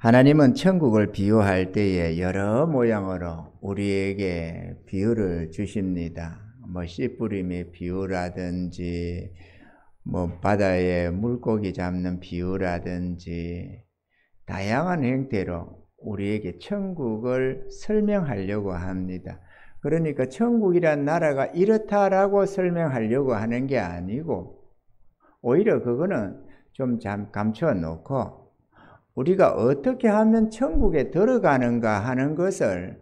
하나님은 천국을 비유할 때에 여러 모양으로 우리에게 비유를 주십니다. 씨 뿌림의 비유라든지, 바다에 물고기 잡는 비유라든지, 다양한 형태로 우리에게 천국을 설명하려고 합니다. 그러니까 천국이란 나라가 이렇다라고 설명하려고 하는 게 아니고, 오히려 그거는 좀 감춰 놓고, 우리가 어떻게 하면 천국에 들어가는가 하는 것을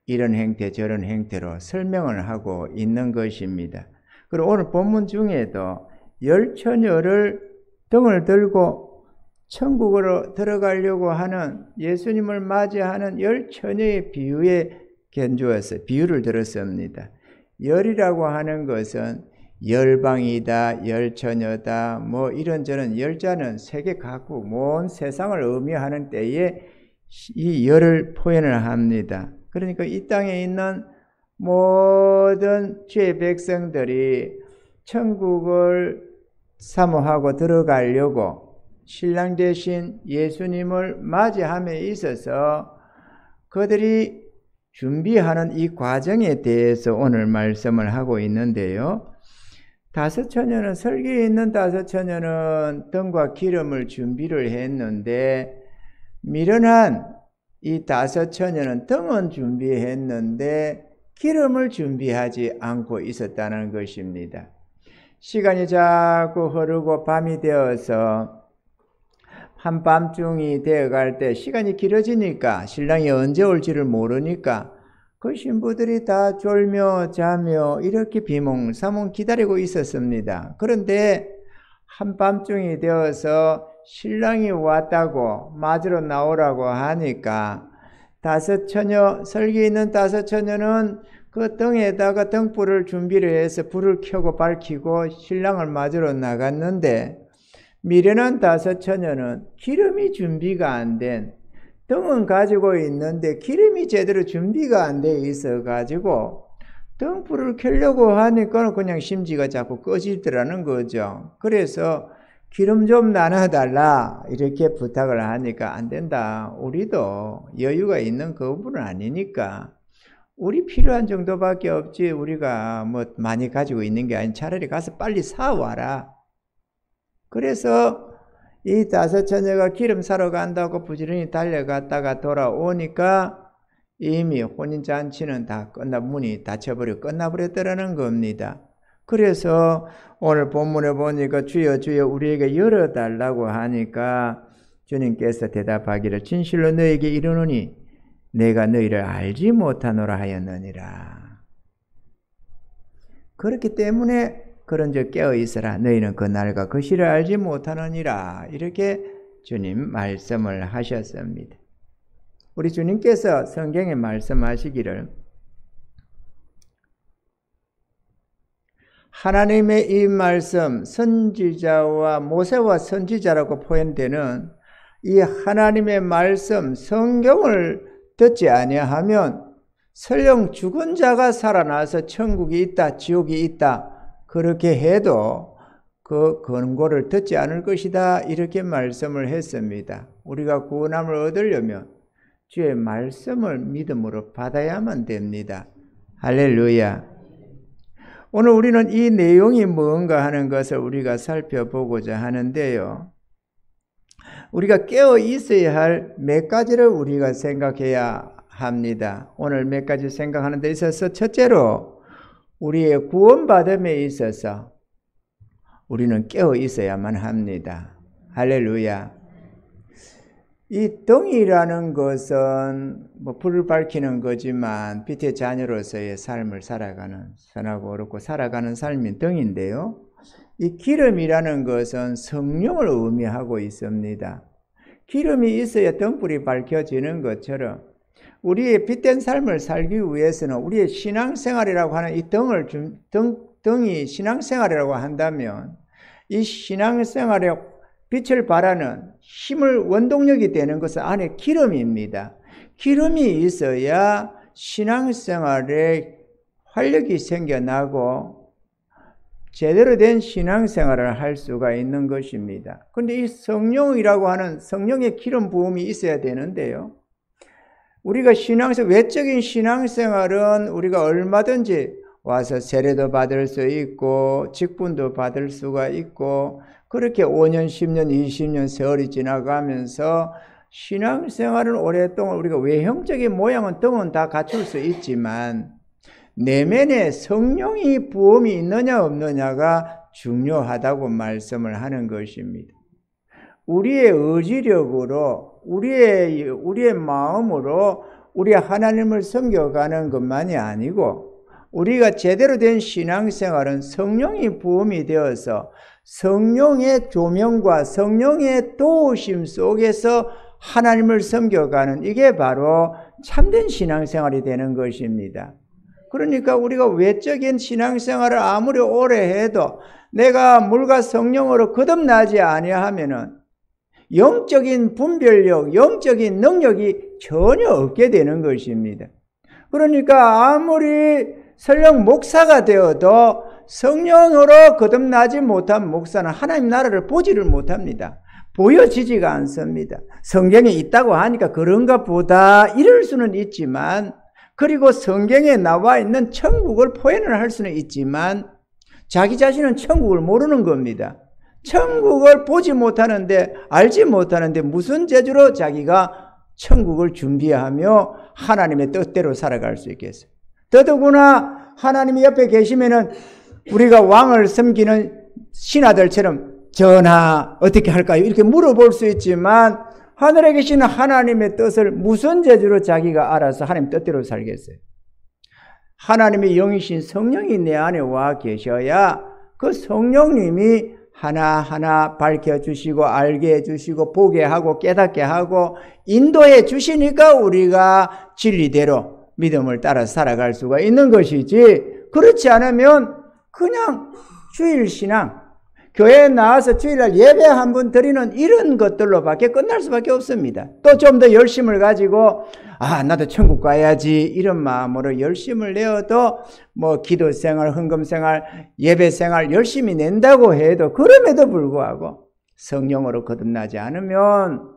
이런 형태 저런 형태로 설명을 하고 있는 것입니다. 그리고 오늘 본문 중에도 열 처녀를 등을 들고 천국으로 들어가려고 하는 예수님을 맞이하는 열 처녀의 비유에 견주어서 비유를 들었습니다. 열이라고 하는 것은 열방이다, 열처녀다, 이런저런 열자는 세계 각국 온 세상을 의미하는 때에 이 열을 표현을 합니다. 그러니까 이 땅에 있는 모든 주의 백성들이 천국을 사모하고 들어가려고 신랑 되신 예수님을 맞이함에 있어서 그들이 준비하는 이 과정에 대해서 오늘 말씀을 하고 있는데요. 다섯 처녀는, 설계에 있는 다섯 처녀는 등과 기름을 준비를 했는데, 미련한 이 다섯 처녀는 등은 준비했는데 기름을 준비하지 않고 있었다는 것입니다. 시간이 자꾸 흐르고 밤이 되어서 한밤중이 되어갈 때 시간이 길어지니까 신랑이 언제 올지를 모르니까 그 신부들이 다 졸며 자며 이렇게 비몽사몽 기다리고 있었습니다. 그런데 한밤중이 되어서 신랑이 왔다고 맞으러 나오라고 하니까 다섯 처녀, 설계에 있는 다섯 처녀는 그 등에다가 등불을 준비를 해서 불을 켜고 밝히고 신랑을 맞으러 나갔는데, 미련한 다섯 처녀는 기름이 준비가 안 된, 등은 가지고 있는데 기름이 제대로 준비가 안 돼 있어 가지고 등불을 켜려고 하니까 그냥 심지가 자꾸 꺼지더라는 거죠. 그래서 기름 좀 나눠달라 이렇게 부탁을 하니까 안 된다. 우리도 여유가 있는 그분은 아니니까 우리 필요한 정도밖에 없지 우리가 많이 가지고 있는 게 아닌 차라리 가서 빨리 사와라. 그래서 이 다섯 처녀가 기름 사러 간다고 부지런히 달려갔다가 돌아오니까 이미 혼인잔치는 다 문이 닫혀버리고 끝나버렸더라는 겁니다. 그래서 오늘 본문에 보니까 주여 주여 우리에게 열어달라고 하니까 주님께서 대답하기를 진실로 너에게 이르노니 내가 너희를 알지 못하노라 하였느니라. 그렇기 때문에 그런즉 깨어있으라. 너희는 그 날과 그 시를 알지 못하느니라. 이렇게 주님 말씀을 하셨습니다. 우리 주님께서 성경에 말씀하시기를 하나님의 이 말씀, 선지자와 모세와 선지자라고 표현되는 이 하나님의 말씀, 성경을 듣지 아니하면 설령 죽은 자가 살아나서 천국이 있다, 지옥이 있다 그렇게 해도 그 권고를 듣지 않을 것이다 이렇게 말씀을 했습니다. 우리가 구원함을 얻으려면 주의 말씀을 믿음으로 받아야만 됩니다. 할렐루야. 오늘 우리는 이 내용이 뭔가 하는 것을 우리가 살펴보고자 하는데요. 우리가 깨어 있어야 할 몇 가지를 우리가 생각해야 합니다. 오늘 몇 가지 생각하는 데 있어서 첫째로 우리의 구원받음에 있어서 우리는 깨어 있어야만 합니다. 할렐루야. 이 등이라는 것은 불을 밝히는 거지만 빛의 자녀로서의 삶을 살아가는, 선하고 어렵고 살아가는 삶인 등인데요. 이 기름이라는 것은 성령을 의미하고 있습니다. 기름이 있어야 등불이 밝혀지는 것처럼 우리의 빛된 삶을 살기 위해서는 우리의 신앙생활이라고 하는 이 등이 신앙생활이라고 한다면 이 신앙생활에 빛을 발하는 힘을 원동력이 되는 것은 안에 기름입니다. 기름이 있어야 신앙생활에 활력이 생겨나고 제대로 된 신앙생활을 할 수가 있는 것입니다. 그런데 이 성령이라고 하는 성령의 기름 부음이 있어야 되는데요. 우리가 외적인 신앙생활은 우리가 얼마든지 와서 세례도 받을 수 있고 직분도 받을 수가 있고 그렇게 5년, 10년, 20년 세월이 지나가면서 신앙생활은 오랫동안 우리가 외형적인 모양은 뜸은 다 갖출 수 있지만 내면에 성령의 부음이 있느냐 없느냐가 중요하다고 말씀을 하는 것입니다. 우리의 의지력으로 우리의 마음으로 우리 하나님을 섬겨가는 것만이 아니고 우리가 제대로 된 신앙생활은 성령의 부음이 되어서 성령의 조명과 성령의 도우심 속에서 하나님을 섬겨가는 이게 바로 참된 신앙생활이 되는 것입니다. 그러니까 우리가 외적인 신앙생활을 아무리 오래 해도 내가 물과 성령으로 거듭나지 아니하면은 영적인 분별력, 영적인 능력이 전혀 없게 되는 것입니다. 그러니까 아무리 설령 목사가 되어도 성령으로 거듭나지 못한 목사는 하나님 나라를 보지를 못합니다. 보여지지가 않습니다. 성경에 있다고 하니까 그런가 보다 이럴 수는 있지만 그리고 성경에 나와 있는 천국을 표현을 할 수는 있지만 자기 자신은 천국을 모르는 겁니다. 천국을 보지 못하는데 알지 못하는데 무슨 재주로 자기가 천국을 준비하며 하나님의 뜻대로 살아갈 수 있겠어요. 더더구나 하나님이 옆에 계시면은 우리가 왕을 섬기는 신하들처럼 전하 어떻게 할까요? 이렇게 물어볼 수 있지만 하늘에 계시는 하나님의 뜻을 무슨 재주로 자기가 알아서 하나님 뜻대로 살겠어요? 하나님의 영이신 성령이 내 안에 와 계셔야 그 성령님이 하나하나 밝혀주시고 알게 해주시고 보게 하고 깨닫게 하고 인도해 주시니까 우리가 진리대로 믿음을 따라 살아갈 수가 있는 것이지 그렇지 않으면 그냥 주일신앙 교회에 나와서 주일날 예배 한 번 드리는 이런 것들로밖에 끝날 수밖에 없습니다. 또 좀 더 열심을 가지고 나도 천국 가야지 이런 마음으로 열심을 내어도 기도생활, 헌금생활, 예배생활 열심히 낸다고 해도 그럼에도 불구하고 성령으로 거듭나지 않으면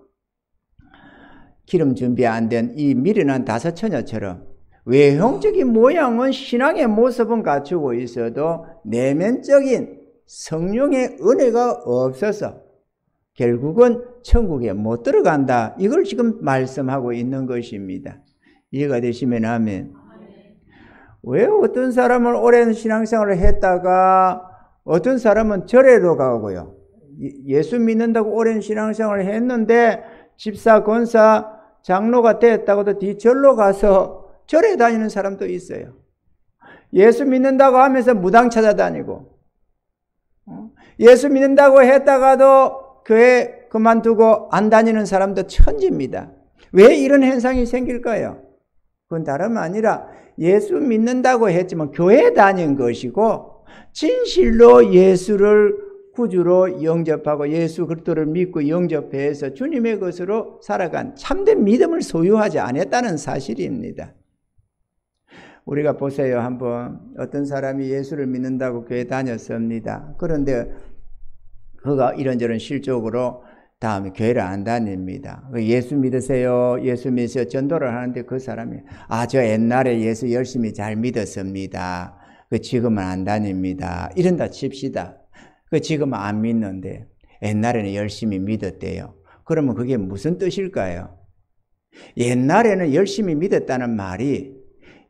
기름 준비 안 된 이 미련한 다섯 처녀처럼 외형적인 모양은 신앙의 모습은 갖추고 있어도 내면적인 성령의 은혜가 없어서 결국은 천국에 못 들어간다. 이걸 지금 말씀하고 있는 것입니다. 이해가 되시면 아멘. 왜 어떤 사람은 오랜 신앙생활을 했다가 어떤 사람은 절에도 가고요. 예수 믿는다고 오랜 신앙생활을 했는데 집사, 권사, 장로가 됐다고도 뒤절로 가서 절에 다니는 사람도 있어요. 예수 믿는다고 하면서 무당 찾아다니고 예수 믿는다고 했다가도 교회 그만두고 안 다니는 사람도 천지입니다. 왜 이런 현상이 생길까요? 그건 다름 아니라 예수 믿는다고 했지만 교회에 다닌 것이고 진실로 예수를 구주로 영접하고 예수 그리스도를 믿고 영접해서 주님의 것으로 살아간 참된 믿음을 소유하지 않았다는 사실입니다. 우리가 보세요. 한번 어떤 사람이 예수를 믿는다고 교회 다녔습니다. 그런데 그가 이런저런 실족으로 다음에 교회를 안 다닙니다. 예수 믿으세요. 예수 믿으세요. 전도를 하는데 그 사람이 저 옛날에 예수 열심히 잘 믿었습니다. 지금은 안 다닙니다. 이런다 칩시다. 지금은 안 믿는데 옛날에는 열심히 믿었대요. 그러면 그게 무슨 뜻일까요? 옛날에는 열심히 믿었다는 말이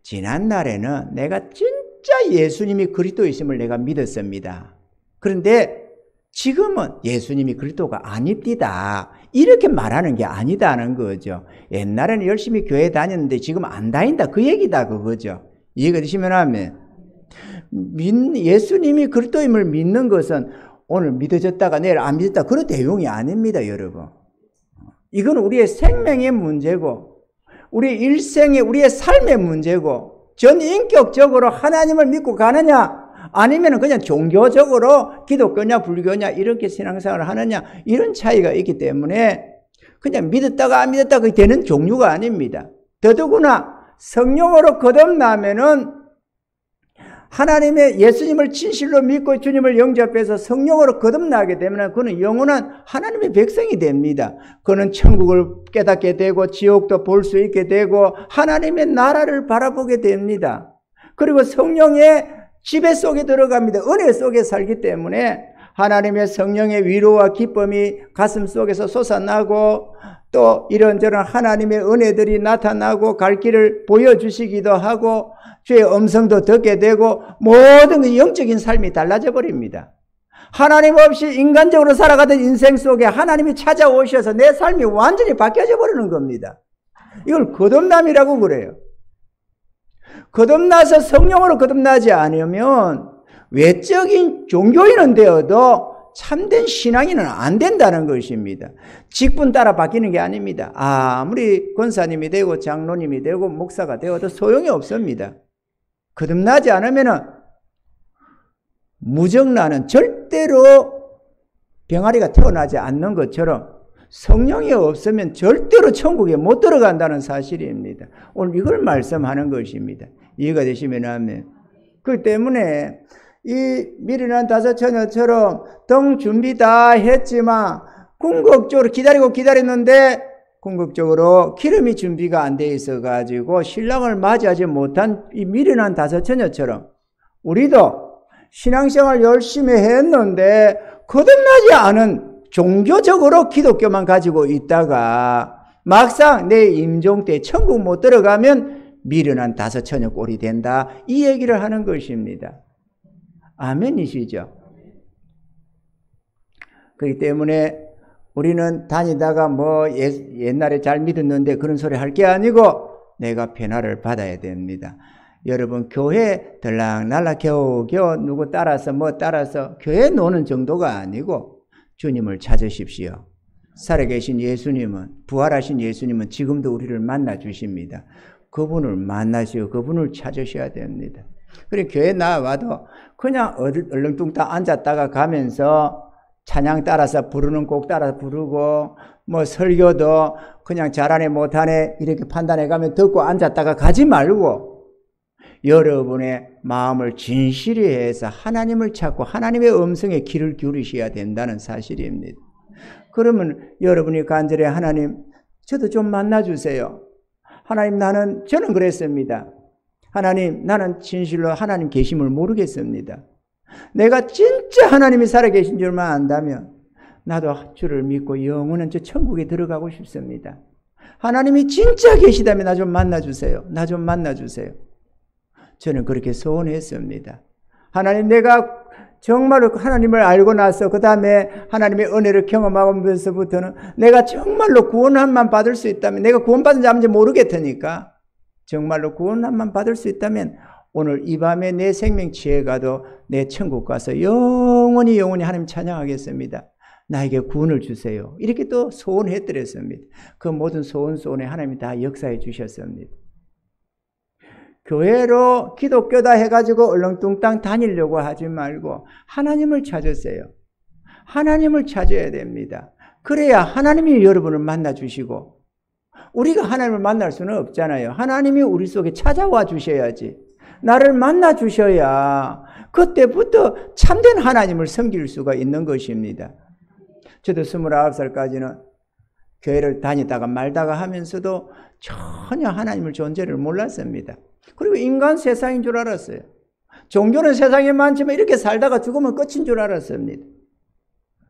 지난날에는 내가 진짜 예수님이 그리스도이심을 내가 믿었습니다. 그런데 지금은 예수님이 그리스도가 아닙니다. 이렇게 말하는 게 아니다는 거죠. 옛날에는 열심히 교회 다녔는데 지금 안 다닌다. 그 얘기다 그거죠. 이해가 되시면 하면 예수님이 그리스도임을 믿는 것은 오늘 믿어졌다가 내일 안 믿었다. 그런 내용이 아닙니다, 여러분. 이건 우리의 생명의 문제고 우리 일생의 우리의 삶의 문제고 전인격적으로 하나님을 믿고 가느냐 아니면 그냥 종교적으로 기독교냐 불교냐 이렇게 신앙생활을 하느냐 이런 차이가 있기 때문에 그냥 믿었다가 안 믿었다가 그게 되는 종류가 아닙니다. 더더구나 성령으로 거듭나면은 하나님의 예수님을 진실로 믿고 주님을 영접해서 성령으로 거듭나게 되면 그는 영원한 하나님의 백성이 됩니다. 그는 천국을 깨닫게 되고 지옥도 볼 수 있게 되고 하나님의 나라를 바라보게 됩니다. 그리고 성령의 지배 속에 들어갑니다. 은혜 속에 살기 때문에 하나님의 성령의 위로와 기쁨이 가슴 속에서 솟아나고 또 이런저런 하나님의 은혜들이 나타나고 갈 길을 보여주시기도 하고 주의 음성도 듣게 되고 모든 그 영적인 삶이 달라져 버립니다. 하나님 없이 인간적으로 살아가던 인생 속에 하나님이 찾아오셔서 내 삶이 완전히 바뀌어져 버리는 겁니다. 이걸 거듭남이라고 그래요. 거듭나서 성령으로 거듭나지 않으면 외적인 종교인은 되어도 참된 신앙인은 안 된다는 것입니다. 직분 따라 바뀌는 게 아닙니다. 아무리 권사님이 되고 장로님이 되고 목사가 되어도 소용이 없습니다. 거듭나지 않으면 무정란은 절대로 병아리가 태어나지 않는 것처럼 성령이 없으면 절대로 천국에 못 들어간다는 사실입니다. 오늘 이걸 말씀하는 것입니다. 이해가 되시면 하면. 그렇기 때문에 이 미련한 다섯 처녀처럼 등 준비 다 했지만 궁극적으로 기다렸는데 궁극적으로 기름이 준비가 안 돼 있어가지고 신랑을 맞이하지 못한 이 미련한 다섯 처녀처럼 우리도 신앙생활 열심히 했는데 거듭나지 않은 종교적으로 기독교만 가지고 있다가 막상 내 임종 때 천국 못 들어가면 미련한 다섯 처녀 꼴이 된다. 이 얘기를 하는 것입니다. 아멘이시죠? 그렇기 때문에 우리는 다니다가 옛날에 잘 믿었는데 그런 소리 할 게 아니고 내가 변화를 받아야 됩니다. 여러분 교회 들락날락 겨우겨우 누구 따라서 따라서 교회 노는 정도가 아니고 주님을 찾으십시오. 살아계신 예수님은 부활하신 예수님은 지금도 우리를 만나 주십니다. 그분을 만나시고 그분을 찾으셔야 됩니다. 그리고 교회 나와도 그냥 얼렁뚱땅 앉았다가 가면서 찬양 따라서 부르는 곡 따라서 부르고 설교도 그냥 잘하네 못하네 이렇게 판단해 가면 듣고 앉았다가 가지 말고 여러분의 마음을 진실히 해서 하나님을 찾고 하나님의 음성에 귀를 기울이셔야 된다는 사실입니다. 그러면 여러분이 간절히 하나님 저도 좀 만나주세요. 하나님 저는 그랬습니다. 하나님 나는 진실로 하나님 계심을 모르겠습니다. 내가 진짜 하나님이 살아계신 줄만 안다면 나도 주를 믿고 영원한 저 천국에 들어가고 싶습니다. 하나님이 진짜 계시다면 나 좀 만나주세요. 나 좀 만나주세요. 저는 그렇게 소원했습니다. 하나님 내가 정말로 하나님을 알고 나서 그 다음에 하나님의 은혜를 경험하면서부터는 내가 정말로 구원함만 받을 수 있다면 내가 구원받은지 아닌지 모르겠으니까 정말로 구원함만 받을 수 있다면 오늘 이 밤에 내 생명 취해가도 내 천국 가서 영원히 하나님 찬양하겠습니다. 나에게 구원을 주세요. 이렇게 또 소원해드렸습니다. 그 모든 소원에 하나님이 다 역사해 주셨습니다. 교회로 기독교다 해가지고 얼렁뚱땅 다니려고 하지 말고 하나님을 찾으세요. 하나님을 찾아야 됩니다. 그래야 하나님이 여러분을 만나주시고 우리가 하나님을 만날 수는 없잖아요. 하나님이 우리 속에 찾아와 주셔야지. 나를 만나 주셔야 그때부터 참된 하나님을 섬길 수가 있는 것입니다. 저도 29살까지는 교회를 다니다가 말다가 하면서도 전혀 하나님을 존재를 몰랐습니다. 그리고 인간 세상인 줄 알았어요. 종교는 세상에 많지만 이렇게 살다가 죽으면 끝인 줄 알았습니다.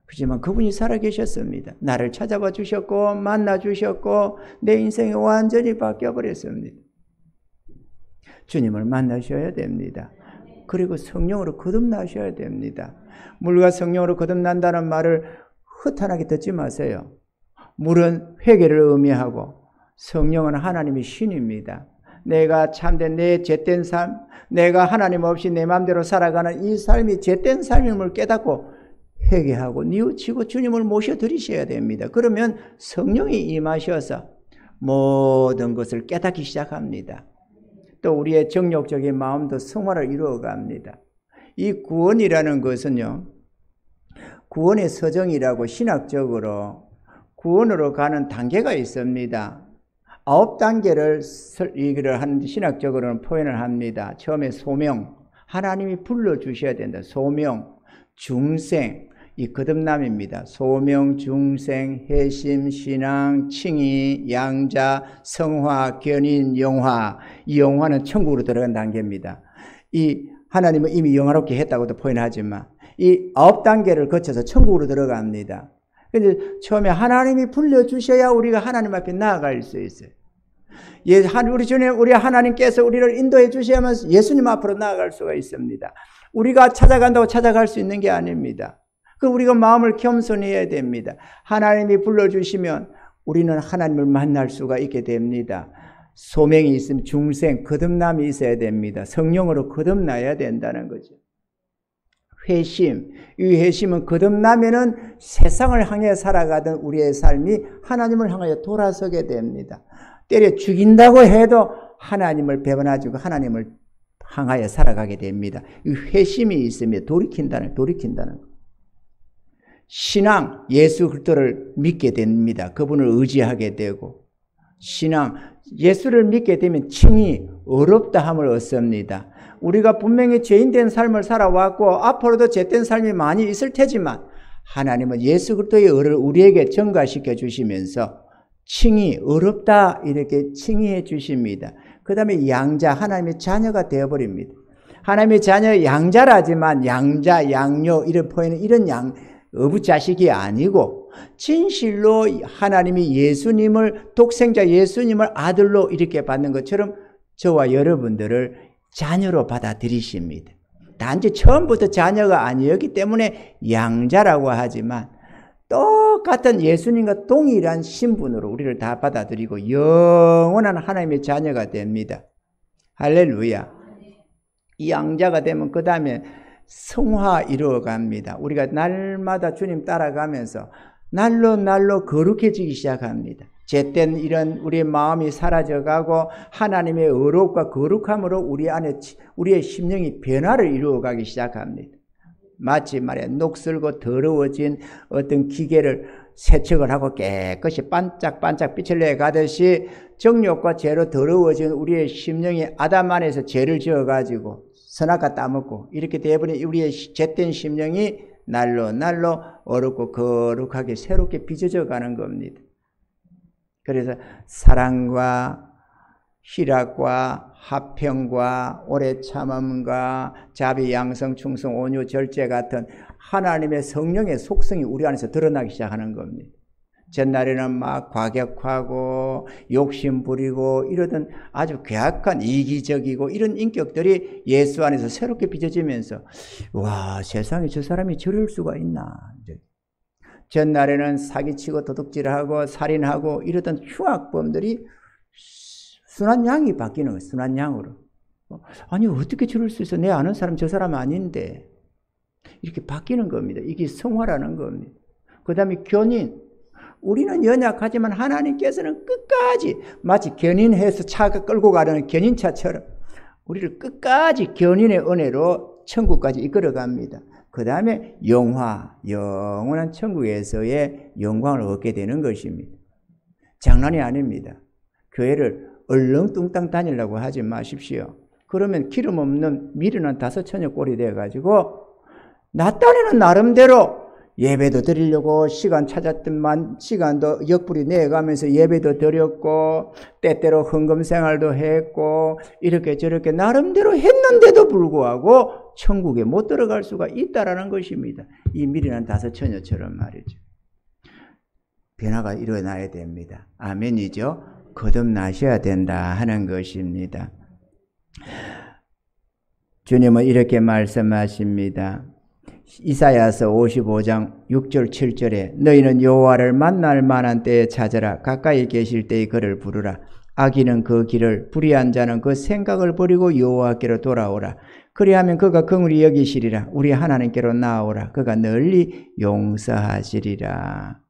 하지만 그분이 살아계셨습니다. 나를 찾아봐 주셨고 만나 주셨고 내 인생이 완전히 바뀌어버렸습니다. 주님을 만나셔야 됩니다. 그리고 성령으로 거듭나셔야 됩니다. 물과 성령으로 거듭난다는 말을 허탄하게 듣지 마세요. 물은 회개를 의미하고 성령은 하나님의 신입니다. 내가 참된 내 죄된 삶, 내가 하나님 없이 내 마음대로 살아가는 이 삶이 죄된 삶임을 깨닫고 회개하고 뉘우치고 주님을 모셔드리셔야 됩니다. 그러면 성령이 임하셔서 모든 것을 깨닫기 시작합니다. 또 우리의 정욕적인 마음도 성화를 이루어갑니다. 이 구원이라는 것은요, 구원의 서정이라고 신학적으로 구원으로 가는 단계가 있습니다. 9단계를 얘기를 하는데 신학적으로는 표현을 합니다. 처음에 소명, 하나님이 불러주셔야 된다. 소명, 중생, 이 거듭남입니다. 소명, 중생, 회심, 신앙, 칭의, 양자, 성화, 견인, 영화. 이 영화는 천국으로 들어간 단계입니다. 이 하나님은 이미 영화롭게 했다고도 표현하지만 이 9단계를 거쳐서 천국으로 들어갑니다. 근데 처음에 하나님이 불러주셔야 우리가 하나님 앞에 나아갈 수 있어요. 우리 주님, 우리 하나님께서 우리를 인도해 주셔야만 예수님 앞으로 나아갈 수가 있습니다. 우리가 찾아간다고 찾아갈 수 있는 게 아닙니다. 우리가 마음을 겸손히 해야 됩니다. 하나님이 불러주시면 우리는 하나님을 만날 수가 있게 됩니다. 소명이 있으면 중생, 거듭남이 있어야 됩니다. 성령으로 거듭나야 된다는 거죠. 회심, 이 회심은 거듭나면은 세상을 향해 살아가던 우리의 삶이 하나님을 향하여 돌아서게 됩니다. 때려 죽인다고 해도 하나님을 배반하고 하나님을 향하여 살아가게 됩니다. 이 회심이 있으면 돌이킨다는 거. 신앙, 예수 그리스도를 믿게 됩니다. 그분을 의지하게 되고, 신앙, 예수를 믿게 되면 칭이 어렵다함을 얻습니다. 우리가 분명히 죄인된 삶을 살아왔고 앞으로도 죄된 삶이 많이 있을 테지만 하나님은 예수 그리스도의 의를 우리에게 증가시켜 주시면서 칭이 어렵다 이렇게 칭의해 주십니다. 그 다음에 양자, 하나님의 자녀가 되어버립니다. 하나님의 자녀 양자라지만 양자, 양녀 이런 표현은 이런 어부자식이 아니고 진실로 하나님이 예수님을 독생자 예수님을 아들로 이렇게 받는 것처럼 저와 여러분들을 자녀로 받아들이십니다. 단지 처음부터 자녀가 아니었기 때문에 양자라고 하지만 똑같은 예수님과 동일한 신분으로 우리를 다 받아들이고 영원한 하나님의 자녀가 됩니다. 할렐루야. 이 양자가 되면 그 다음에 성화 이루어갑니다. 우리가 날마다 주님 따라가면서 날로 거룩해지기 시작합니다. 죄된 이런 우리의 마음이 사라져가고 하나님의 의롭과 거룩함으로 우리 안에 우리의 심령이 변화를 이루어가기 시작합니다. 마치 말해 녹슬고 더러워진 어떤 기계를 세척을 하고 깨끗이 반짝반짝 빛을 내가듯이 정욕과 죄로 더러워진 우리의 심령이 아담 안에서 죄를 지어가지고 선악과 따먹고 이렇게 되어버린 우리의 죄된 심령이 날로 어렵고 거룩하게 새롭게 빚어져 가는 겁니다. 그래서 사랑과 희락과 화평과 오래 참음과 자비, 양성, 충성, 온유, 절제 같은 하나님의 성령의 속성이 우리 안에서 드러나기 시작하는 겁니다. 전날에는 막 과격하고 욕심 부리고 이러던 아주 괴악한 이기적이고 이런 인격들이 예수 안에서 새롭게 빚어지면서 와, 세상에 저 사람이 저럴 수가 있나. 전날에는 사기치고 도둑질하고 살인하고 이러던 흉악범들이 순한 양이 바뀌는 거예요. 순한 양으로. 아니 어떻게 저럴 수 있어. 내 아는 사람 저 사람 아닌데. 이렇게 바뀌는 겁니다. 이게 성화라는 겁니다. 그 다음에 견인. 우리는 연약하지만 하나님께서는 끝까지 마치 견인해서 차가 끌고 가려는 견인차처럼 우리를 끝까지 견인의 은혜로 천국까지 이끌어갑니다. 그 다음에 영화, 영원한 천국에서의 영광을 얻게 되는 것입니다. 장난이 아닙니다. 교회를 얼렁뚱땅 다니려고 하지 마십시오. 그러면 기름 없는 미련한 5처녀 꼴이 돼가지고 나 딴에는 나름대로 예배도 드리려고 시간 찾았더만 시간도 역부리 내가면서 예배도 드렸고 때때로 헌금 생활도 했고 이렇게 저렇게 나름대로 했는데도 불구하고 천국에 못 들어갈 수가 있다라는 것입니다. 이 미련한 5처녀처럼 말이죠. 변화가 일어나야 됩니다. 아멘이죠. 거듭나셔야 된다 하는 것입니다. 주님은 이렇게 말씀하십니다. 이사야서 55장 6절 7절에 너희는 여호와를 만날 만한 때에 찾으라. 가까이 계실 때에 그를 부르라. 악인은 그 길을 불의한 자는 그 생각을 버리고 여호와께로 돌아오라. 그리하면 그가 긍휼히 여기시리라. 우리 하나님께로 나아오라. 그가 널리 용서하시리라.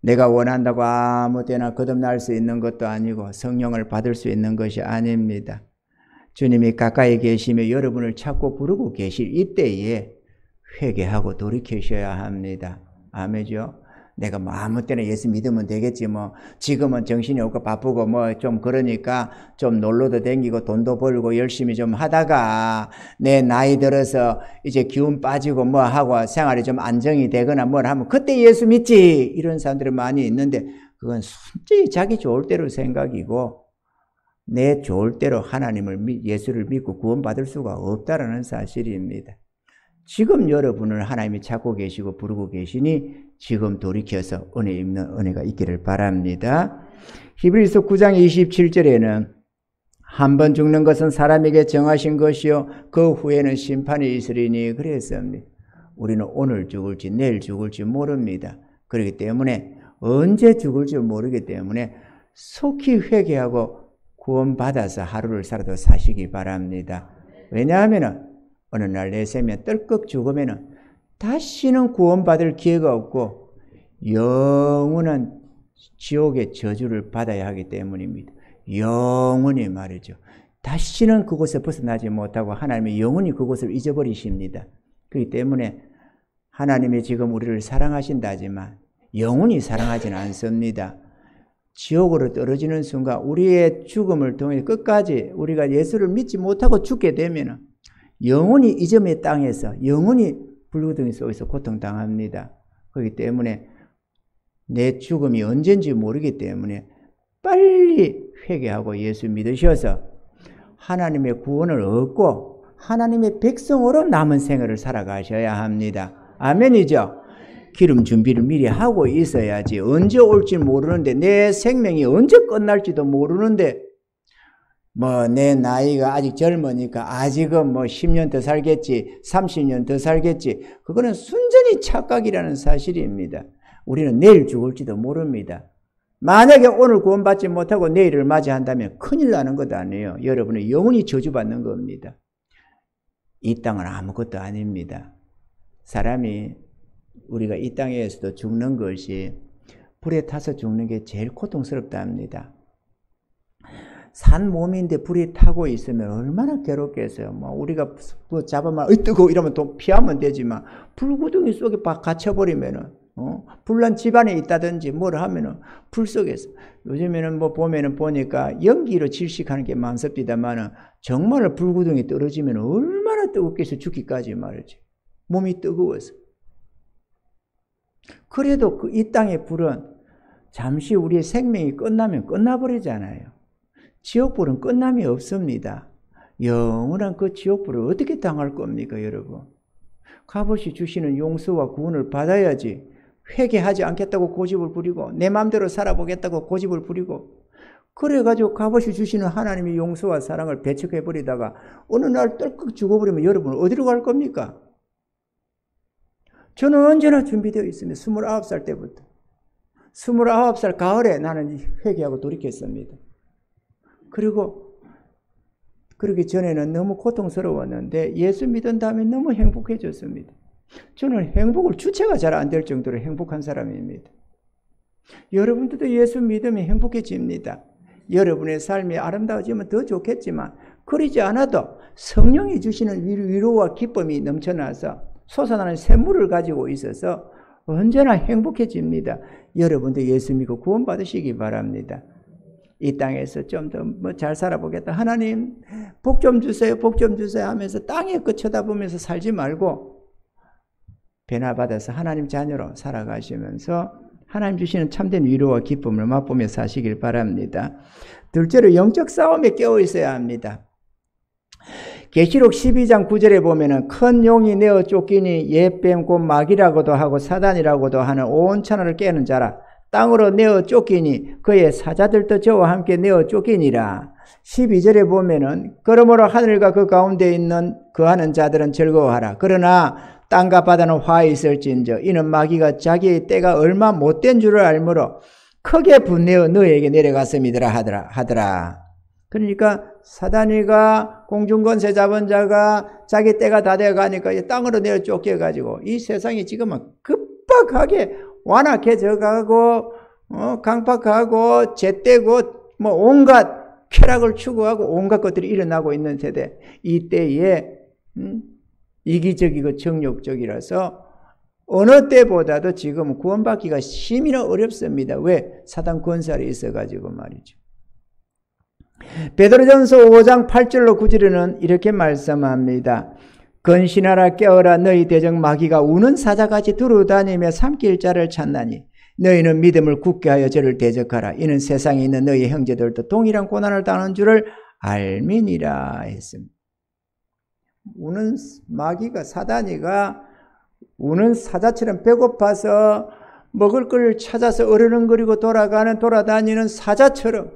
내가 원한다고 아무 때나 거듭날 수 있는 것도 아니고 성령을 받을 수 있는 것이 아닙니다. 주님이 가까이 계시며 여러분을 찾고 부르고 계실 이때에 회개하고 돌이키셔야 합니다. 아멘이죠. 내가 뭐 아무 때나 예수 믿으면 되겠지 뭐 지금은 정신이 없고 바쁘고 뭐 좀 그러니까 좀 놀러도 다니고 돈도 벌고 열심히 좀 하다가 내 나이 들어서 이제 기운 빠지고 뭐 하고 생활이 좀 안정이 되거나 뭘 하면 그때 예수 믿지 이런 사람들이 많이 있는데 그건 순전히 자기 좋을 대로 생각이고 내 좋을 대로 하나님을 예수를 믿고 구원받을 수가 없다라는 사실입니다. 지금 여러분을 하나님이 찾고 계시고 부르고 계시니 지금 돌이켜서 은혜 입는 은혜가 있기를 바랍니다. 히브리서 9장 27절에는 한 번 죽는 것은 사람에게 정하신 것이요 그 후에는 심판이 있으리니 그랬습니다. 우리는 오늘 죽을지 내일 죽을지 모릅니다. 그렇기 때문에 언제 죽을지 모르기 때문에 속히 회개하고 구원받아서 하루를 살아도 사시기 바랍니다. 왜냐하면 어느 날 내세면 떨컥 죽으면 다시는 구원받을 기회가 없고 영원한 지옥의 저주를 받아야 하기 때문입니다. 영원히 말이죠. 다시는 그곳에 벗어나지 못하고 하나님이 영원히 그곳을 잊어버리십니다. 그렇기 때문에 하나님이 지금 우리를 사랑하신다지만 영원히 사랑하지는 않습니다. 지옥으로 떨어지는 순간 우리의 죽음을 통해 끝까지 우리가 예수를 믿지 못하고 죽게 되면 영원히 이점의 땅에서 영원히 불구덩이 속에서 고통당합니다. 그렇기 때문에 내 죽음이 언젠지 모르기 때문에 빨리 회개하고 예수 믿으셔서 하나님의 구원을 얻고 하나님의 백성으로 남은 생활을 살아가셔야 합니다. 아멘이죠? 기름 준비를 미리 하고 있어야지. 언제 올지 모르는데 내 생명이 언제 끝날지도 모르는데 뭐 내 나이가 아직 젊으니까 아직은 뭐 10년 더 살겠지 30년 더 살겠지 그거는 순전히 착각이라는 사실입니다. 우리는 내일 죽을지도 모릅니다. 만약에 오늘 구원받지 못하고 내일을 맞이한다면 큰일 나는 것 아니에요. 여러분은 영원히 저주받는 겁니다. 이 땅은 아무것도 아닙니다. 사람이 우리가 이 땅에서도 죽는 것이 불에 타서 죽는 게 제일 고통스럽답니다. 산 몸인데 불이 타고 있으면 얼마나 괴롭겠어요. 뭐 우리가 뭐 잡으면 뜨거워 이러면 또 피하면 되지만 불구덩이 속에 막 갇혀버리면은 불난 집안에 있다든지 뭘 하면은 불 속에서 요즘에는 뭐 보면은 보니까 연기로 질식하는 게 많습니다만은 정말 불구덩이 떨어지면 얼마나 뜨겁겠어요. 죽기까지 말이지. 몸이 뜨거워서. 그래도 그 이 땅의 불은 잠시 우리의 생명이 끝나면 끝나버리잖아요. 지옥불은 끝남이 없습니다. 영원한 그 지옥불을 어떻게 당할 겁니까, 여러분? 값없이 주시는 용서와 구원을 받아야지. 회개하지 않겠다고 고집을 부리고 내 마음대로 살아보겠다고 고집을 부리고 그래가지고 값없이 주시는 하나님의 용서와 사랑을 배척해버리다가 어느 날 떨컥 죽어버리면 여러분 어디로 갈 겁니까? 저는 언제나 준비되어 있습니다. 29살 때부터. 29살 가을에 나는 회개하고 돌이켰습니다. 그리고 그러기 전에는 너무 고통스러웠는데 예수 믿은 다음에 너무 행복해졌습니다. 저는 행복을 주체가 잘 안 될 정도로 행복한 사람입니다. 여러분들도 예수 믿으면 행복해집니다. 여러분의 삶이 아름다워지면 더 좋겠지만 그러지 않아도 성령이 주시는 위로와 기쁨이 넘쳐나서 솟아나는 샘물을 가지고 있어서 언제나 행복해집니다. 여러분도 예수 믿고 구원 받으시기 바랍니다. 이 땅에서 좀 더 뭐 잘 살아보겠다. 하나님 복 좀 주세요. 복 좀 주세요 하면서 땅에 그 쳐다보면서 살지 말고 변화받아서 하나님 자녀로 살아가시면서 하나님 주시는 참된 위로와 기쁨을 맛보며 사시길 바랍니다. 둘째로 영적 싸움에 깨어 있어야 합니다. 계시록 12장 9절에 보면은 큰 용이 내어 쫓기니 옛뱀 곧 마귀라고도 하고 사단이라고도 하는 온 천하를 깨는 자라. 땅으로 내어 쫓기니 그의 사자들도 저와 함께 내어 쫓기니라. 12절에 보면은 그러므로 하늘과 그 가운데 있는 거하는 자들은 즐거워하라. 그러나 땅과 바다는 화해 있을진저 이는 마귀가 자기의 때가 얼마 못된 줄을 알므로 크게 분내어 너에게 내려갔음이더라 하더라. 그러니까 사단이가 공중권세 잡은 자가 자기 때가 다 돼가니까 땅으로 내어 쫓겨가지고 이 세상이 지금은 급박하게 완악해져 가고 강팍하고 제때고 뭐 온갖 쾌락을 추구하고 온갖 것들이 일어나고 있는 세대. 이때에 이기적이고 정욕적이라서 어느 때보다도 지금 구원받기가 심히나 어렵습니다. 왜? 사단 권살이 있어가지고 말이죠. 베드로전서 5장 8절로 9절에는 이렇게 말씀합니다. 근신하라 깨어라 너희 대적 마귀가 우는 사자같이 두루다니며 삼킬 자를 찾나니 너희는 믿음을 굳게 하여 저를 대적하라. 이는 세상에 있는 너희 형제들도 동일한 고난을 당하는 줄을 알미니라 했습니다. 우는 마귀가 사단이가 우는 사자처럼 배고파서 먹을 걸 찾아서 어르렁거리고 돌아다니는 사자처럼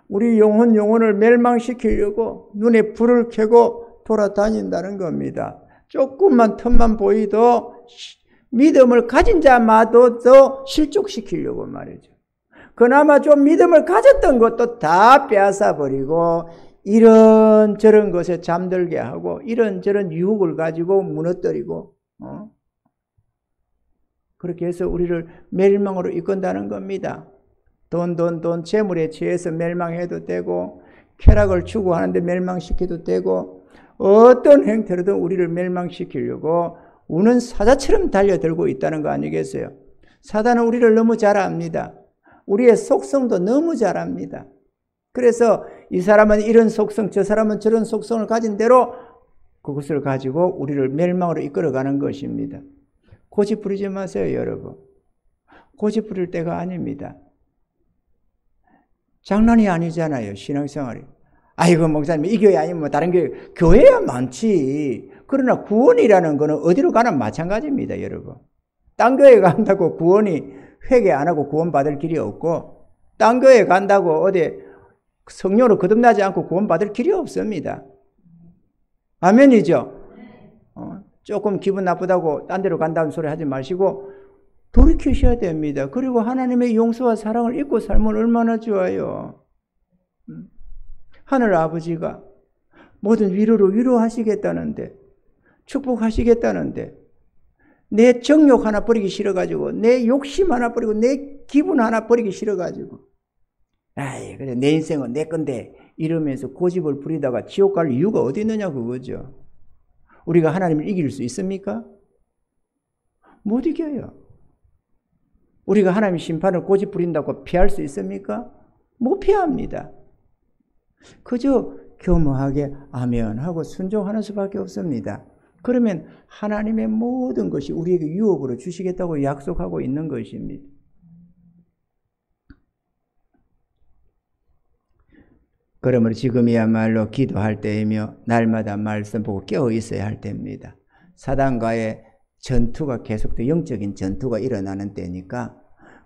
우리 영혼을 멸망시키려고 눈에 불을 켜고 돌아다닌다는 겁니다. 조금만 틈만 보이도 믿음을 가진 자마도 실족시키려고 말이죠. 그나마 좀 믿음을 가졌던 것도 다 빼앗아버리고 이런저런 것에 잠들게 하고 이런저런 유혹을 가지고 무너뜨리고 그렇게 해서 우리를 멸망으로 이끈다는 겁니다. 돈 재물에 취해서 멸망해도 되고 쾌락을 추구하는데 멸망시켜도 되고 어떤 행태로든 우리를 멸망시키려고 우는 사자처럼 달려들고 있다는 거 아니겠어요? 사단은 우리를 너무 잘 압니다. 우리의 속성도 너무 잘 압니다. 그래서 이 사람은 이런 속성, 저 사람은 저런 속성을 가진 대로 그것을 가지고 우리를 멸망으로 이끌어가는 것입니다. 고집 부리지 마세요, 여러분. 고집 부릴 때가 아닙니다. 장난이 아니잖아요, 신앙생활이. 아이고, 목사님, 이 교회 아니면 다른 교회야 많지. 그러나 구원이라는 거는 어디로 가나 마찬가지입니다, 여러분. 딴 교회 간다고 구원이 회개 안 하고 구원받을 길이 없고, 딴 교회 간다고 어디 성령으로 거듭나지 않고 구원받을 길이 없습니다. 아멘이죠? 조금 기분 나쁘다고 딴 데로 간다는 소리 하지 마시고 돌이키셔야 됩니다. 그리고 하나님의 용서와 사랑을 잊고 살면 얼마나 좋아요. 하늘 아버지가 모든 위로로 위로하시겠다는데, 축복하시겠다는데, 내 정욕 하나 버리기 싫어가지고, 내 욕심 하나 버리고, 내 기분 하나 버리기 싫어가지고, 아이, 그래, 내 인생은 내 건데, 이러면서 고집을 부리다가 지옥 갈 이유가 어디 있느냐, 그거죠. 우리가 하나님을 이길 수 있습니까? 못 이겨요. 우리가 하나님 심판을 고집 부린다고 피할 수 있습니까? 못 피합니다. 그저 교묘하게 아멘 하고 순종하는 수밖에 없습니다. 그러면 하나님의 모든 것이 우리에게 유업으로 주시겠다고 약속하고 있는 것입니다. 그러므로 지금이야말로 기도할 때이며 날마다 말씀 보고 깨어 있어야 할 때입니다. 사단과의 전투가 계속돼 영적인 전투가 일어나는 때니까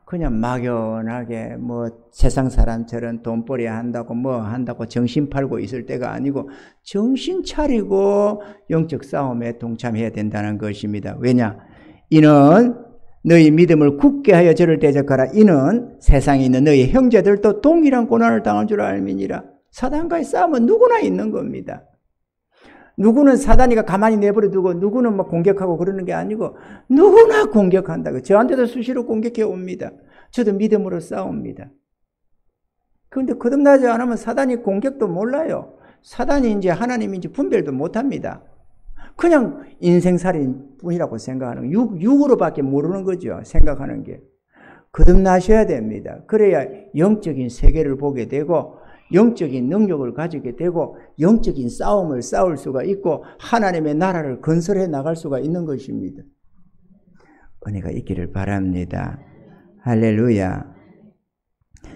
그냥 막연하게 뭐 세상 사람처럼 돈벌이 한다고 뭐 한다고 정신 팔고 있을 때가 아니고 정신 차리고 영적 싸움에 동참해야 된다는 것입니다. 왜냐? 이는 너희 믿음을 굳게 하여 저를 대적하라. 이는 세상에 있는 너희 형제들도 동일한 고난을 당한 줄 알미니라. 사단과의 싸움은 누구나 있는 겁니다. 누구는 사단이가 가만히 내버려 두고 누구는 뭐 공격하고 그러는 게 아니고 누구나 공격한다고. 저한테도 수시로 공격해 옵니다. 저도 믿음으로 싸웁니다. 그런데 거듭나지 않으면 사단이 공격도 몰라요. 사단인지 하나님인지 분별도 못합니다. 그냥 인생살인 뿐이라고 생각하는 거. 육으로밖에 모르는 거죠. 생각하는 게. 거듭나셔야 됩니다. 그래야 영적인 세계를 보게 되고 영적인 능력을 가지게 되고 영적인 싸움을 싸울 수가 있고 하나님의 나라를 건설해 나갈 수가 있는 것입니다. 은혜가 있기를 바랍니다. 할렐루야.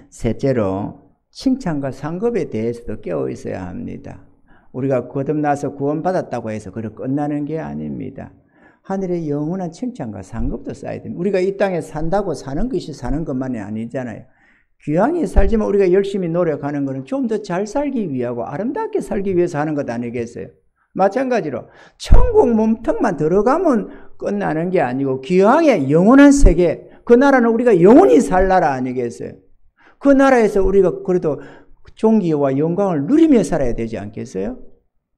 셋째로 칭찬과 상급에 대해서도 깨어 있어야 합니다. 우리가 거듭나서 구원받았다고 해서 그렇게 끝나는 게 아닙니다. 하늘의 영원한 칭찬과 상급도 쌓아야 됩니다. 우리가 이 땅에 산다고 사는 것이 사는 것만이 아니잖아요. 귀하게 살지만 우리가 열심히 노력하는 것은 좀 더 잘 살기 위하고 아름답게 살기 위해서 하는 것 아니겠어요? 마찬가지로 천국 몸통만 들어가면 끝나는 게 아니고 귀하게 영원한 세계, 그 나라는 우리가 영원히 살 나라 아니겠어요? 그 나라에서 우리가 그래도 존귀와 영광을 누리며 살아야 되지 않겠어요?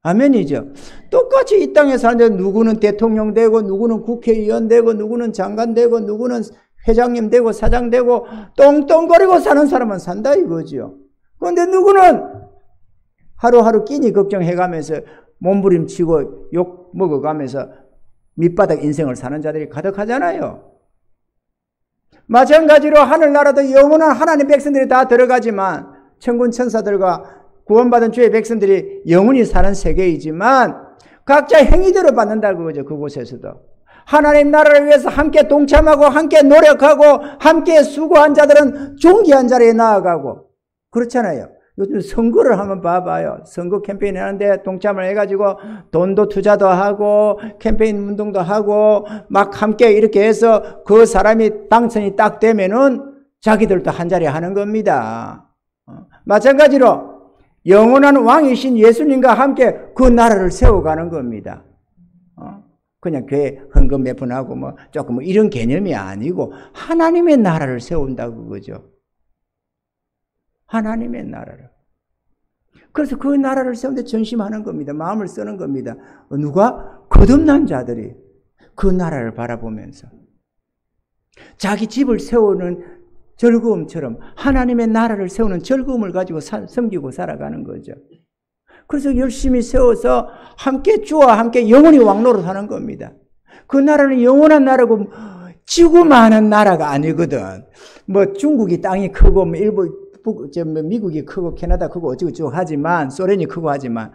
아멘이죠. 똑같이 이 땅에 사는데 누구는 대통령 되고 누구는 국회의원 되고 누구는 장관 되고 누구는 회장님 되고 사장 되고 똥똥거리고 사는 사람은 산다 이거죠. 그런데 누구는 하루하루 끼니 걱정해가면서 몸부림치고 욕 먹어가면서 밑바닥 인생을 사는 자들이 가득하잖아요. 마찬가지로 하늘나라도 영원한 하나님 백성들이 다 들어가지만 천군 천사들과 구원받은 주의 백성들이 영원히 사는 세계이지만 각자 행위대로 받는다 그거죠. 그곳에서도 하나님 나라를 위해서 함께 동참하고 함께 노력하고 함께 수고한 자들은 존귀한 자리에 나아가고 그렇잖아요. 요즘 선거를 한번 봐봐요. 선거 캠페인 하는데 동참을 해가지고 돈도 투자도 하고 캠페인 운동도 하고 막 함께 이렇게 해서 그 사람이 당선이 딱 되면은 자기들도 한 자리 하는 겁니다. 마찬가지로 영원한 왕이신 예수님과 함께 그 나라를 세워가는 겁니다. 그냥 교회 헌금 몇 푼 하고 뭐 조금 이런 개념이 아니고 하나님의 나라를 세운다고 그거죠. 하나님의 나라를. 그래서 그 나라를 세우는데 전심하는 겁니다. 마음을 쓰는 겁니다. 누가? 거듭난 자들이 그 나라를 바라보면서 자기 집을 세우는 즐거움처럼 하나님의 나라를 세우는 즐거움을 가지고 섬기고 살아가는 거죠. 그래서 열심히 세워서 함께 주와 함께 영원히 왕노릇 하는 겁니다. 그 나라는 영원한 나라고 지구만한 나라가 아니거든. 뭐 중국이 땅이 크고 뭐 일부 미국이 크고 캐나다 크고 어쩌고저쩌고 하지만 소련이 크고 하지만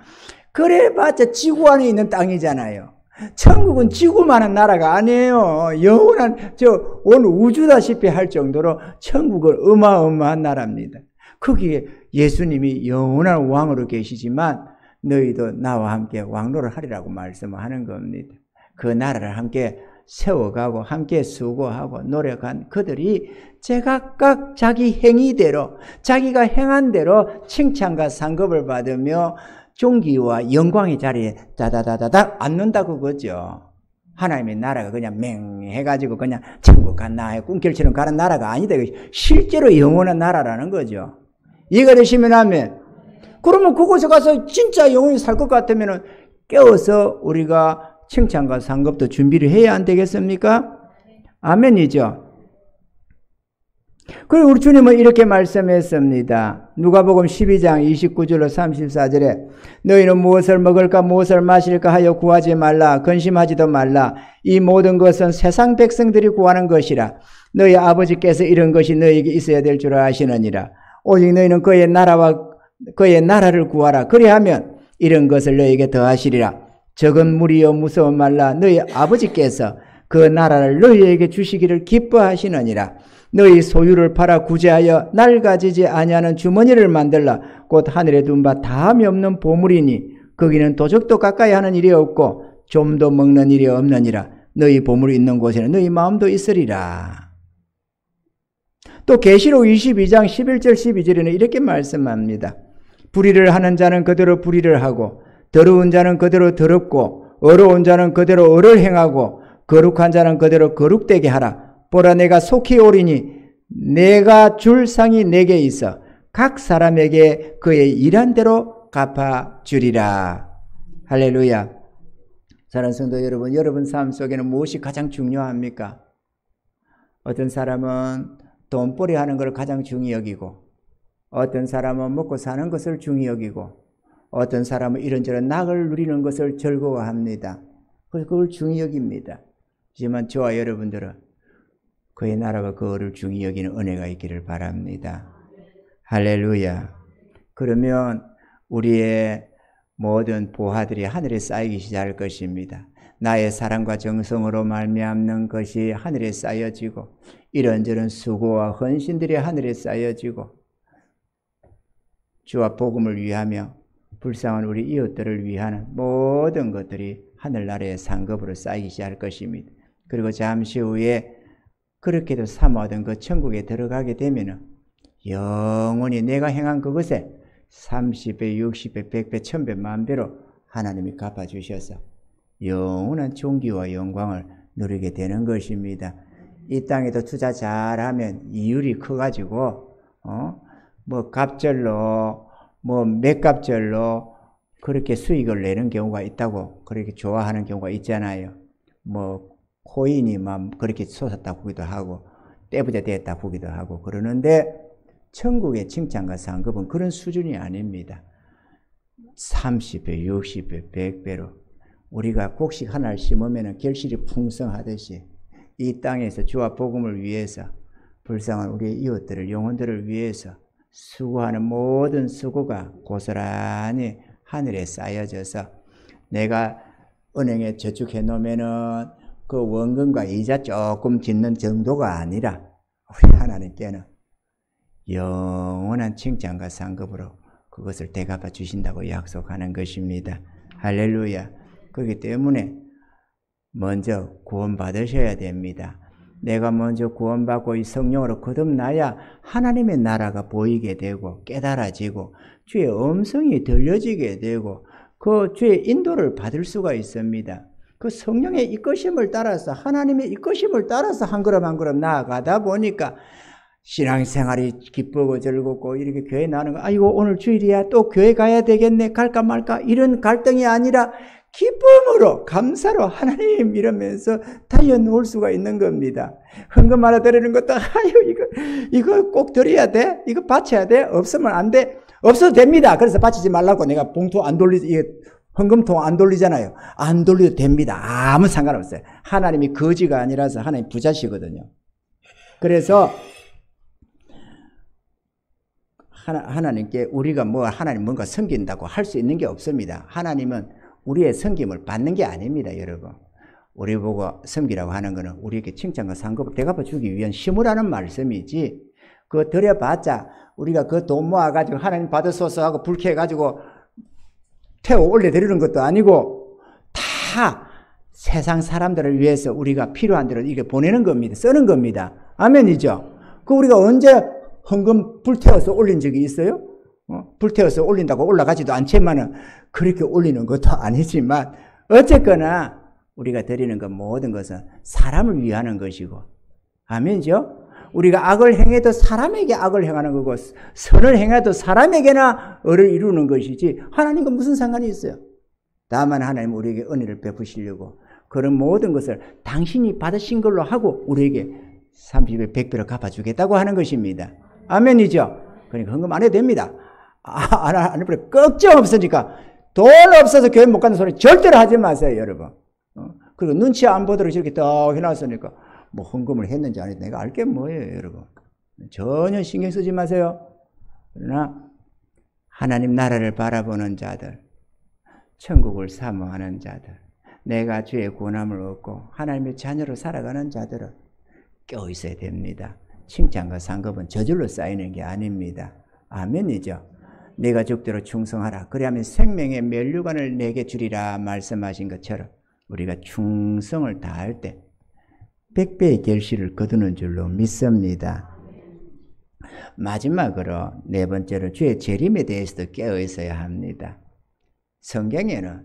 그래봤자 지구 안에 있는 땅이잖아요. 천국은 지구만한 나라가 아니에요. 영원한 온 우주다시피 할 정도로 천국은 어마어마한 나라입니다. 거기에 예수님이 영원한 왕으로 계시지만 너희도 나와 함께 왕노를 하리라고 말씀하는 겁니다. 그 나라를 함께 세워가고 함께 수고하고 노력한 그들이 제각각 자기 행위대로 자기가 행한 대로 칭찬과 상급을 받으며 존귀와 영광의 자리에 다다다다다 앉는다 그거죠. 하나님의 나라가 그냥 맹해가지고 그냥 천국 갔나 꿈결처럼 가는 나라가 아니다. 실제로 영원한 나라라는 거죠. 이해가 되시면 하면 그러면 그곳에 가서 진짜 영원히 살 것 같으면 깨워서 우리가 칭찬과 상급도 준비를 해야 안 되겠습니까? 아멘이죠. 그리고 우리 주님은 이렇게 말씀했습니다. 누가복음 12장 29절로 34절에 너희는 무엇을 먹을까 무엇을 마실까 하여 구하지 말라. 근심하지도 말라. 이 모든 것은 세상 백성들이 구하는 것이라. 너희 아버지께서 이런 것이 너희에게 있어야 될 줄 아시느니라. 오직 너희는 그의 나라와 그의 나라를 구하라. 그리하면 이런 것을 너희에게 더하시리라. 적은 무리여 무서워 말라. 너희 아버지께서 그 나라를 너희에게 주시기를 기뻐하시느니라. 너희 소유를 팔아 구제하여 낡아지지 아니하는 주머니를 만들라. 곧 하늘에 둔 바 다함이 없는 보물이니 거기는 도적도 가까이 하는 일이 없고 좀도 먹는 일이 없느니라. 너희 보물이 있는 곳에는 너희 마음도 있으리라. 또 계시록 22장 11절 12절에는 이렇게 말씀합니다. 불의를 하는 자는 그대로 불의를 하고 더러운 자는 그대로 더럽고 어려운 자는 그대로 어를 행하고 거룩한 자는 그대로 거룩되게 하라. 보라 내가 속히 오리니 내가 줄 상이 내게 있어 각 사람에게 그의 일한 대로 갚아주리라. 할렐루야. 사랑하는 성도 여러분, 여러분 삶 속에는 무엇이 가장 중요합니까? 어떤 사람은 돈벌이 하는 걸 가장 중히 여기고 어떤 사람은 먹고 사는 것을 중히 여기고 어떤 사람은 이런저런 낙을 누리는 것을 즐거워합니다. 그래서 그걸 중히 여깁니다. 하지만 저와 여러분들은 그의 나라와 그를 중히 여기는 은혜가 있기를 바랍니다. 할렐루야. 그러면 우리의 모든 보화들이 하늘에 쌓이기 시작할 것입니다. 나의 사랑과 정성으로 말미암는 것이 하늘에 쌓여지고 이런저런 수고와 헌신들이 하늘에 쌓여지고 주와 복음을 위하며 불쌍한 우리 이웃들을 위하는 모든 것들이 하늘나라의 상급으로 쌓이기 시작할 것입니다. 그리고 잠시 후에 그렇게도 사모하던 그 천국에 들어가게 되면 영원히 내가 행한 그것에 30배, 60배, 100배, 1000배, 만배로 하나님이 갚아주셔서 영원한 존귀와 영광을 누리게 되는 것입니다. 이 땅에도 투자 잘하면 이율이 커가지고 뭐 갑절로 뭐 맥갑절로 그렇게 수익을 내는 경우가 있다고 그렇게 좋아하는 경우가 있잖아요. 뭐 코인이 막 그렇게 솟았다 보기도 하고 떼부자 됐다 보기도 하고 그러는데 천국의 칭찬과 상급은 그런 수준이 아닙니다. 30배, 60배, 100배로 우리가 곡식 하나를 심으면 결실이 풍성하듯이 이 땅에서 주와 복음을 위해서 불쌍한 우리의 이웃들을, 영혼들을 위해서 수고하는 모든 수고가 고스란히 하늘에 쌓여져서 내가 은행에 저축해 놓으면은 그 원금과 이자 조금 짓는 정도가 아니라 우리 하나님께는 영원한 칭찬과 상급으로 그것을 대갚아 주신다고 약속하는 것입니다. 할렐루야. 그렇기 때문에 먼저 구원받으셔야 됩니다. 내가 먼저 구원받고 이 성령으로 거듭나야 하나님의 나라가 보이게 되고 깨달아지고 주의 음성이 들려지게 되고 그 주의 인도를 받을 수가 있습니다. 그 성령의 이끄심을 따라서 하나님의 이끄심을 따라서 한 걸음 한 걸음 나아가다 보니까 신앙생활이 기쁘고 즐겁고 이렇게 교회 나는 거 아이고 오늘 주일이야 또 교회 가야 되겠네 갈까 말까 이런 갈등이 아니라 기쁨으로 감사로 하나님 이러면서 달려놓을 수가 있는 겁니다. 헌금 하나 드리는 것도 아유 이거 꼭 드려야 돼? 이거 바쳐야 돼? 없으면 안 돼? 없어도 됩니다. 그래서 바치지 말라고 내가 봉투 안 돌리지 이게 헌금통 안 돌리잖아요. 안 돌려도 됩니다. 아무 상관없어요. 하나님이 거지가 아니라서 하나님 부자시거든요. 그래서 하나님께 우리가 하나님 뭔가 섬긴다고 할 수 있는 게 없습니다. 하나님은 우리의 섬김을 받는 게 아닙니다, 여러분. 우리 보고 섬기라고 하는 것은 우리에게 칭찬과 상급을 대갚아 주기 위한 심으라는 말씀이지, 그거 드려봤자 우리가 그 돈 모아가지고 하나님 받으소서 하고 불쾌해가지고 태워 올려드리는 것도 아니고 다 세상 사람들을 위해서 우리가 필요한 대로 이렇게 보내는 겁니다. 쓰는 겁니다. 아멘이죠? 그 우리가 언제 헌금 불태워서 올린 적이 있어요? 불태워서 올린다고 올라가지도 않지만은 그렇게 올리는 것도 아니지만 어쨌거나 우리가 드리는 것 모든 것은 사람을 위하는 것이고 아멘이죠? 우리가 악을 행해도 사람에게 악을 행하는 거고 선을 행해도 사람에게나 을을 이루는 것이지 하나님과 무슨 상관이 있어요? 다만 하나님 우리에게 은혜를 베푸시려고 그런 모든 것을 당신이 받으신 걸로 하고 우리에게 30배 100배로 갚아주겠다고 하는 것입니다. 아멘이죠? 그러니까 헌금 안 해도 됩니다. 안 해도 걱정 없으니까 돈 없어서 교회 못 가는 소리 절대로 하지 마세요, 여러분. 그리고 눈치 안 보도록 저렇게 딱 해놨으니까 뭐 헌금을 했는지 안 했는지 내가 알게 뭐예요, 여러분. 전혀 신경 쓰지 마세요. 그러나 하나님 나라를 바라보는 자들, 천국을 사모하는 자들, 내가 주의 구원함을 얻고 하나님의 자녀로 살아가는 자들은 껴 있어야 됩니다. 칭찬과 상급은 저절로 쌓이는 게 아닙니다. 아멘이죠. 내가 죽도록 충성하라. 그리하면 생명의 면류관을 내게 주리라 말씀하신 것처럼 우리가 충성을 다할 때 100배의 결실을 거두는 줄로 믿습니다. 마지막으로 네 번째로 주의 재림에 대해서도 깨어 있어야 합니다. 성경에는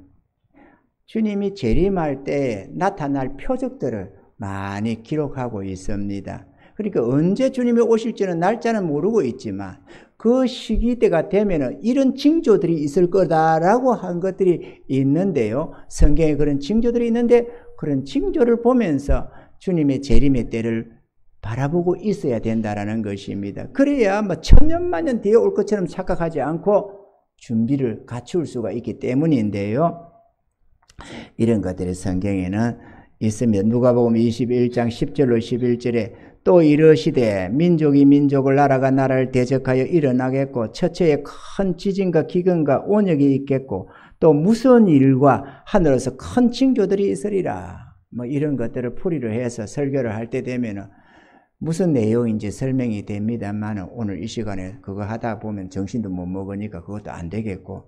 주님이 재림할 때 나타날 표적들을 많이 기록하고 있습니다. 그러니까 언제 주님이 오실지는 날짜는 모르고 있지만 그 시기대가 되면은 이런 징조들이 있을 거다라고 한 것들이 있는데요. 성경에 그런 징조들이 있는데 그런 징조를 보면서 주님의 재림의 때를 바라보고 있어야 된다라는 것입니다. 그래야 뭐 천년만년 뒤에 올 것처럼 착각하지 않고 준비를 갖출 수가 있기 때문인데요. 이런 것들이 성경에는 있으면 누가복음 21장 10절로 11절에 또 이르시되 민족이 민족을 나라가 나라를 대적하여 일어나겠고 처처에 큰 지진과 기근과 온역이 있겠고 또 무서운 일과 하늘에서 큰 징조들이 있으리라. 뭐 이런 것들을 풀이를 해서 설교를 할 때 되면은 무슨 내용인지 설명이 됩니다만 오늘 이 시간에 그거 하다 보면 정신도 못 먹으니까 그것도 안 되겠고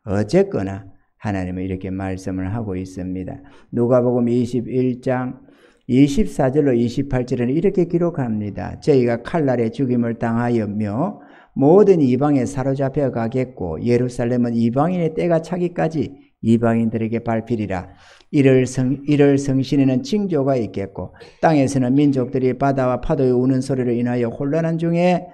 어쨌거나 하나님은 이렇게 말씀을 하고 있습니다. 누가복음 21장 24절로 28절에는 이렇게 기록합니다. 저희가 칼날에 죽임을 당하여며 모든 이방에 사로잡혀 가겠고 예루살렘은 이방인의 때가 차기까지 이방인들에게 밟히리라. 이럴 성신에는 징조가 있겠고 땅에서는 민족들이 바다와 파도의 우는 소리로 인하여 혼란한 중에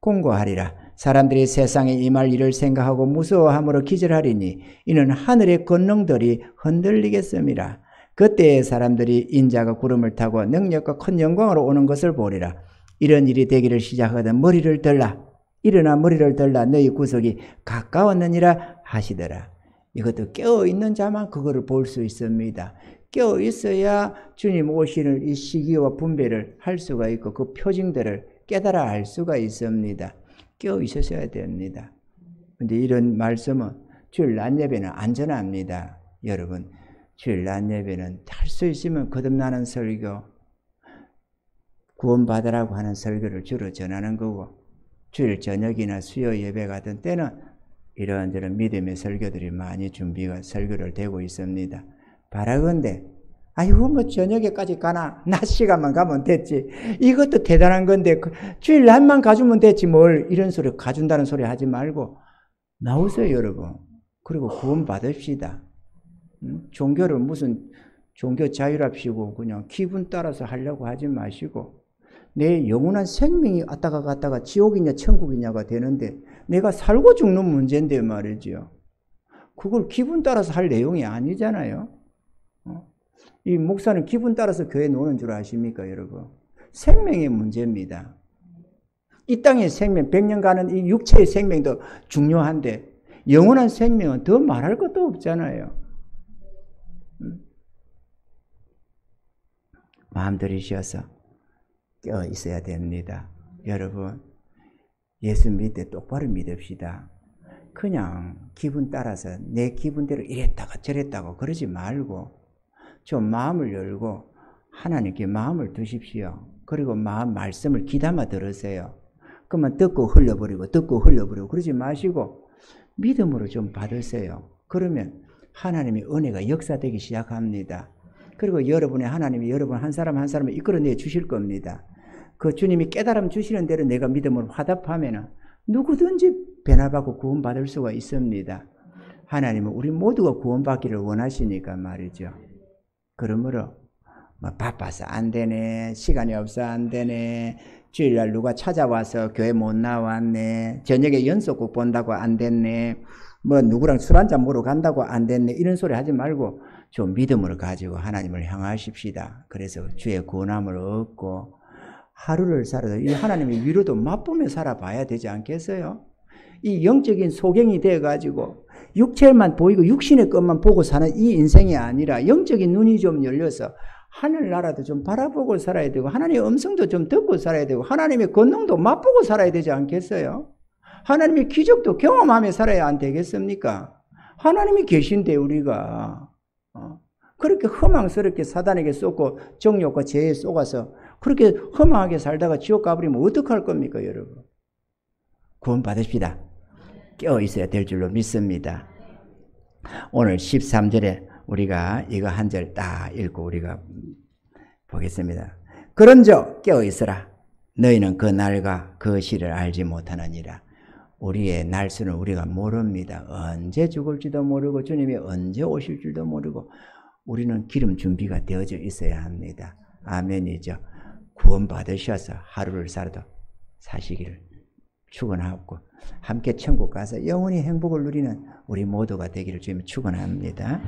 공고하리라. 사람들이 세상에 임할 일을 생각하고 무서워함으로 기절하리니 이는 하늘의 권능들이 흔들리겠음이라. 그때의 사람들이 인자가 구름을 타고 능력과 큰 영광으로 오는 것을 보리라. 이런 일이 되기를 시작하거든 머리를 들라. 일어나 머리를 들라. 너희 구속이 가까웠느니라 하시더라. 이것도 깨어있는 자만 그거를 볼 수 있습니다. 깨어있어야 주님 오시는 이 시기와 분배를 할 수가 있고 그 표징들을 깨달아 알 수가 있습니다. 깨어있으셔야 됩니다. 근데 이런 말씀은 주일 낮 예배는 안전합니다. 여러분, 주일 낮 예배는 할 수 있으면 거듭나는 설교, 구원받으라고 하는 설교를 주로 전하는 거고, 주일 저녁이나 수요 예배 같은 때는 이런저런 믿음의 설교들이 많이 준비가 설교를 되고 있습니다. 바라건대 아이고 뭐 저녁에까지 가나 낮 시간만 가면 됐지, 이것도 대단한 건데 주일 낮만 가주면 됐지 뭘 이런 소리 가준다는 소리 하지 말고 나오세요 여러분. 그리고 구원 받읍시다. 종교를 무슨 종교 자유랍시고 그냥 기분 따라서 하려고 하지 마시고, 내 영원한 생명이 왔다가 갔다가 지옥이냐 천국이냐가 되는데 내가 살고 죽는 문제인데 말이죠. 그걸 기분 따라서 할 내용이 아니잖아요. 이 목사는 기분 따라서 교회 노는 줄 아십니까 여러분? 생명의 문제입니다. 이 땅의 생명, 100년 가는 이 육체의 생명도 중요한데 영원한 생명은 더 말할 것도 없잖아요. 마음 들이셔서 깨어 있어야 됩니다. 여러분, 예수 믿을 때 똑바로 믿읍시다. 그냥 기분 따라서 내 기분대로 이랬다가 저랬다고 그러지 말고 좀 마음을 열고 하나님께 마음을 두십시오. 그리고 말씀을 귀담아 들으세요. 그러면 듣고 흘려버리고 그러지 마시고 믿음으로 좀 받으세요. 그러면 하나님의 은혜가 역사되기 시작합니다. 그리고 하나님이 여러분 한 사람 한 사람을 이끌어내 주실 겁니다. 그 주님이 깨달음 주시는 대로 내가 믿음으로 화답하면 누구든지 변화받고 구원받을 수가 있습니다. 하나님은 우리 모두가 구원받기를 원하시니까 말이죠. 그러므로 바빠서 안 되네, 시간이 없어 안 되네, 주일날 누가 찾아와서 교회 못 나왔네, 저녁에 연속곡 본다고 안 됐네, 누구랑 술 한잔 먹으러 간다고 안 됐네, 이런 소리 하지 말고 좀 믿음을 가지고 하나님을 향하십시다. 그래서 주의 구원함을 얻고 하루를 살아도 이 하나님의 위로도 맛보며 살아봐야 되지 않겠어요? 이 영적인 소경이 돼가지고 육체만 보이고 육신의 것만 보고 사는 이 인생이 아니라 영적인 눈이 좀 열려서 하늘나라도 좀 바라보고 살아야 되고 하나님의 음성도 좀 듣고 살아야 되고 하나님의 권능도 맛보고 살아야 되지 않겠어요? 하나님의 기적도 경험하며 살아야 안 되겠습니까? 하나님이 계신데 우리가 그렇게 허망스럽게 사단에게 쏟고 정욕과 죄에 쏟아서 그렇게 허망하게 살다가 지옥 가버리면 어떡할 겁니까 여러분? 구원 받으십시다. 깨어 있어야 될 줄로 믿습니다. 오늘 13절에 우리가 이거 한 절 딱 읽고 우리가 보겠습니다. 그런즉 깨어 있으라. 너희는 그 날과 그 시를 알지 못하느니라. 우리의 날수는 우리가 모릅니다. 언제 죽을지도 모르고 주님이 언제 오실 줄도 모르고 우리는 기름 준비가 되어져 있어야 합니다. 아멘이죠. 구원 받으셔서 하루를 살아도 사시기를 축원하고 함께 천국 가서 영원히 행복을 누리는 우리 모두가 되기를 주님 축원합니다.